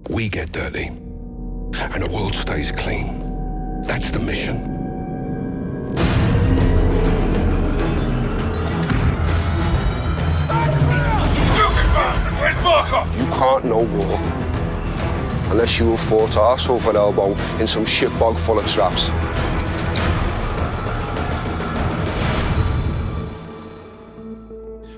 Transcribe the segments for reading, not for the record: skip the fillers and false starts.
We get dirty, and the world stays clean. That's the mission. You can't know war unless you have fought arse over elbow in some shitbog full of traps.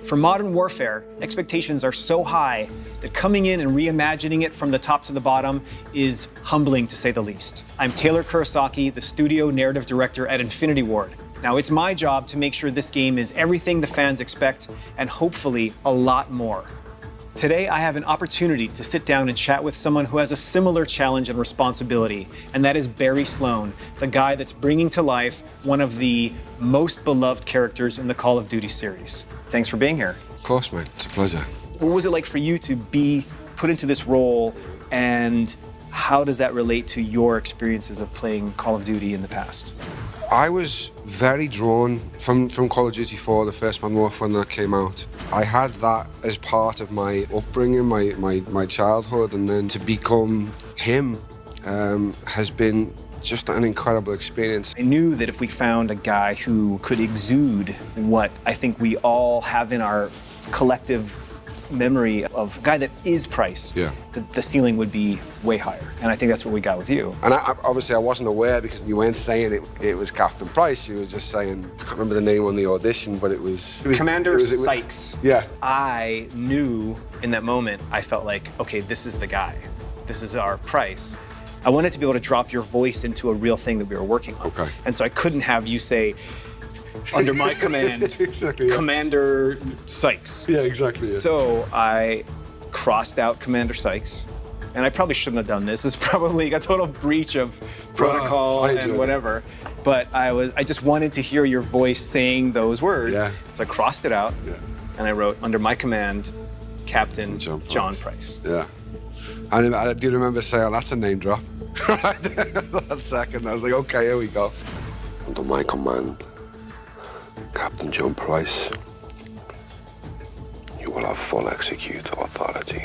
For modern warfare, expectations are so high that coming in and reimagining it from the top to the bottom is humbling, to say the least. I'm Taylor Kurosaki, the studio narrative director at Infinity Ward. Now, it's my job to make sure this game is everything the fans expect, and hopefully a lot more. Today, I have an opportunity to sit down and chat with someone who has a similar challenge and responsibility, and that is Barry Sloan, the guy that's bringing to life one of the most beloved characters in the Call of Duty series. Thanks for being here. Of course, mate. It's a pleasure. What was it like for you to be put into this role, and how does that relate to your experiences of playing Call of Duty in the past? I was very drawn from Call of Duty 4, the first Modern Warfare when that came out. I had that as part of my upbringing, my childhood, and then to become him has been just an incredible experience. I knew that if we found a guy who could exude what I think we all have in our collective memory of a guy that is Price, yeah, the ceiling would be way higher. And I think that's what we got with you. And obviously I wasn't aware, because you weren't saying it was Captain Price. You were just saying, I can't remember the name on the audition, but it was Commander Sykes. Yeah. I knew in that moment, I felt like, okay, this is the guy. This is our Price. I wanted to be able to drop your voice into a real thing that we were working on. Okay. And so I couldn't have you say, under my command, exactly, yeah. Commander Sykes. Yeah, exactly. Yeah. So I crossed out Commander Sykes, and I probably shouldn't have done this. It's probably a total breach of protocol and whatever. But I just wanted to hear your voice saying those words. Yeah. So I crossed it out, yeah, and I wrote, under my command, Captain John Price. Yeah. And I do remember saying, oh, that's a name drop. Right there, that second, I was like, okay, here we go. Under my command, Captain John Price, you will have full executor authority.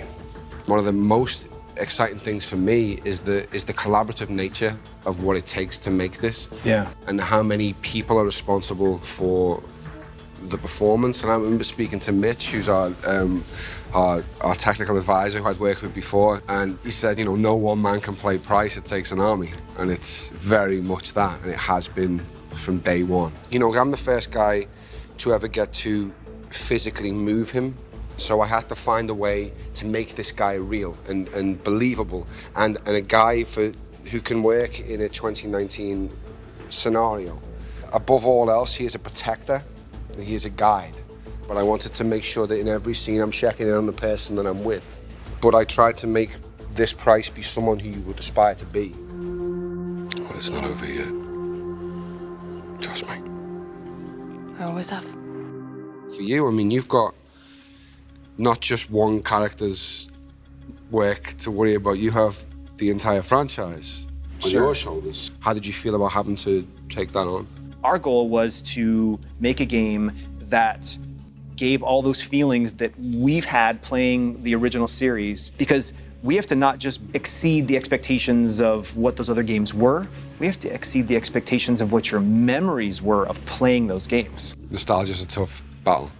One of the most exciting things for me is the collaborative nature of what it takes to make this. Yeah. And how many people are responsible for the performance. And I remember speaking to Mitch, who's our technical advisor who I'd worked with before, and he said, you know, no one man can play Price, it takes an army. And it's very much that, and it has been from day one. You know, I'm the first guy to ever get to physically move him, so I had to find a way to make this guy real and believable, and a guy who can work in a 2019 scenario. Above all else, he is a protector, and he is a guide. But I wanted to make sure that in every scene I'm checking in on the person that I'm with. But I tried to make this Price be someone who you would aspire to be. Well, it's not over yet. Trust me. I always have. For you, I mean, you've got not just one character's work to worry about. You have the entire franchise on your shoulders. How did you feel about having to take that on? Our goal was to make a game that gave all those feelings that we've had playing the original series, because we have to not just exceed the expectations of what those other games were, we have to exceed the expectations of what your memories were of playing those games. Nostalgia's a tough battle.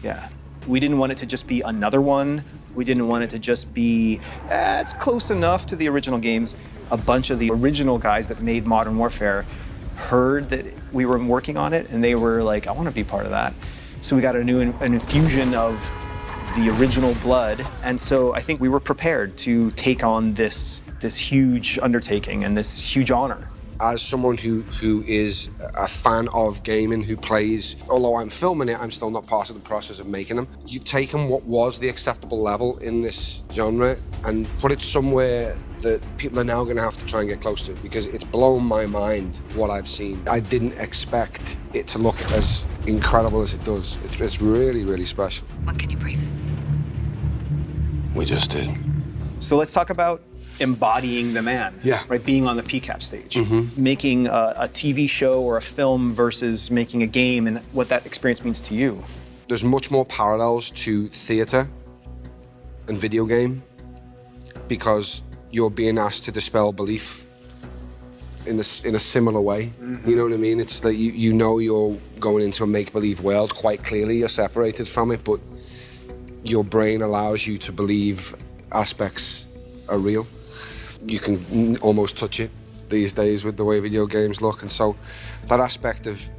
Yeah. We didn't want it to just be another one. We didn't want it to just be, it's close enough to the original games. A bunch of the original guys that made Modern Warfare heard that we were working on it, and they were like, I want to be part of that. So we got an infusion of the original blood, and so I think we were prepared to take on this huge undertaking and this huge honor. As someone who is a fan of gaming, who plays, although I'm filming it, I'm still not part of the process of making them. You've taken what was the acceptable level in this genre and put it somewhere that people are now going to have to try and get close to, because it's blown my mind what I've seen. I didn't expect it to look as incredible as it does. It's really, really special. When can you breathe? We just did. So let's talk about embodying the man, yeah, right? Being on the PCAP stage, making a TV show or a film versus making a game, and what that experience means to you. There's much more parallels to theatre and video game. because you're being asked to dispel belief in a similar way. You know what I mean? It's that you know you're going into a make-believe world quite clearly. You're separated from it, but your brain allows you to believe aspects are real. You can almost touch it these days with the way video games look, and so that aspect of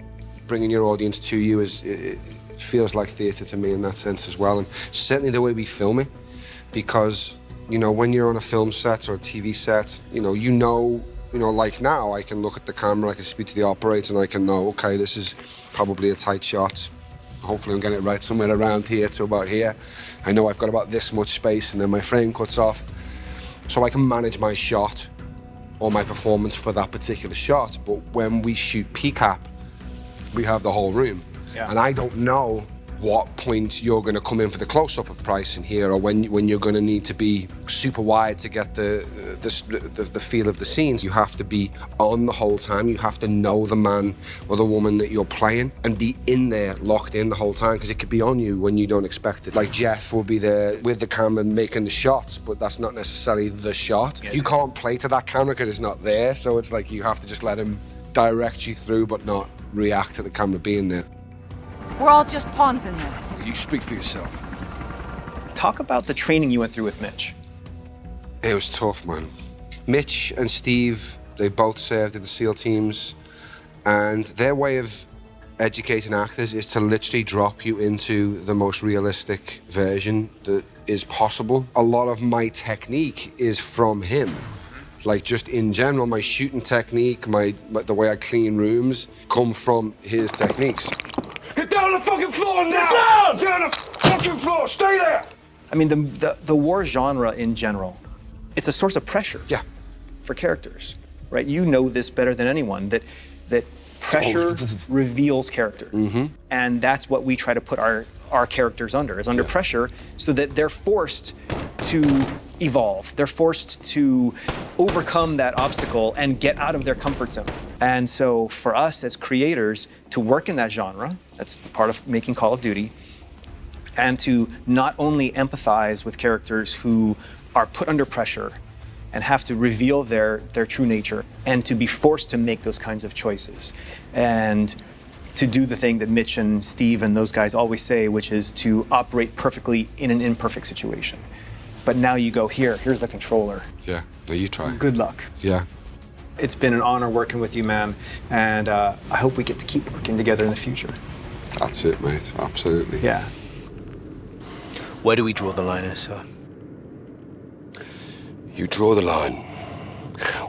bringing your audience to you it feels like theatre to me in that sense as well, and certainly the way we film it, because you know when you're on a film set or a TV set, you know like now I can look at the camera, I can speak to the operator, and I can know, okay, this is probably a tight shot. Hopefully I'm getting it right somewhere around here to about here. I know I've got about this much space, and then my frame cuts off. So I can manage my shot or my performance for that particular shot. But when we shoot PCAP, we have the whole room. Yeah. And I don't know what point you're going to come in for the close-up of Price in here, or when you're going to need to be super wide to get the feel of the scenes. You have to be on the whole time. You have to know the man or the woman that you're playing and be in there, locked in the whole time, because it could be on you when you don't expect it. Like Jeff will be there with the camera making the shots, but that's not necessarily the shot. Yeah. You can't play to that camera because it's not there, so it's like you have to just let him direct you through, but not react to the camera being there. We're all just pawns in this. You speak for yourself. Talk about the training you went through with Mitch. It was tough, man. Mitch and Steve, they both served in the SEAL teams, and their way of educating actors is to literally drop you into the most realistic version that is possible. A lot of my technique is from him. Like, just in general, my shooting technique, the way I clean rooms, come from his techniques. Get down on the fucking floor now! Get down! Get on the fucking floor! Stay there! I mean, the war genre in general, it's a source of pressure. Yeah. For characters, right? You know this better than anyone, that pressure reveals character. Mm-hmm. And that's what we try to put our characters under, is under pressure, so that they're forced to evolve. They're forced to overcome that obstacle and get out of their comfort zone. And so for us as creators to work in that genre, that's part of making Call of Duty, and to not only empathize with characters who are put under pressure and have to reveal their true nature, and to be forced to make those kinds of choices, and to do the thing that Mitch and Steve and those guys always say, which is to operate perfectly in an imperfect situation. But now you go, here's the controller. Yeah, there you try. Good luck. Yeah. It's been an honor working with you, man, and I hope we get to keep working together in the future. That's it, mate. Absolutely. Yeah. Where do we draw the line, sir? You draw the line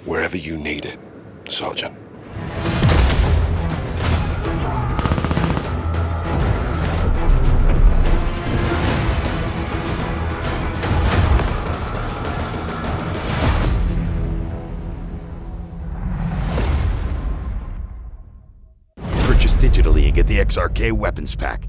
wherever you need it, Sergeant. Purchase digitally and get the XRK Weapons Pack.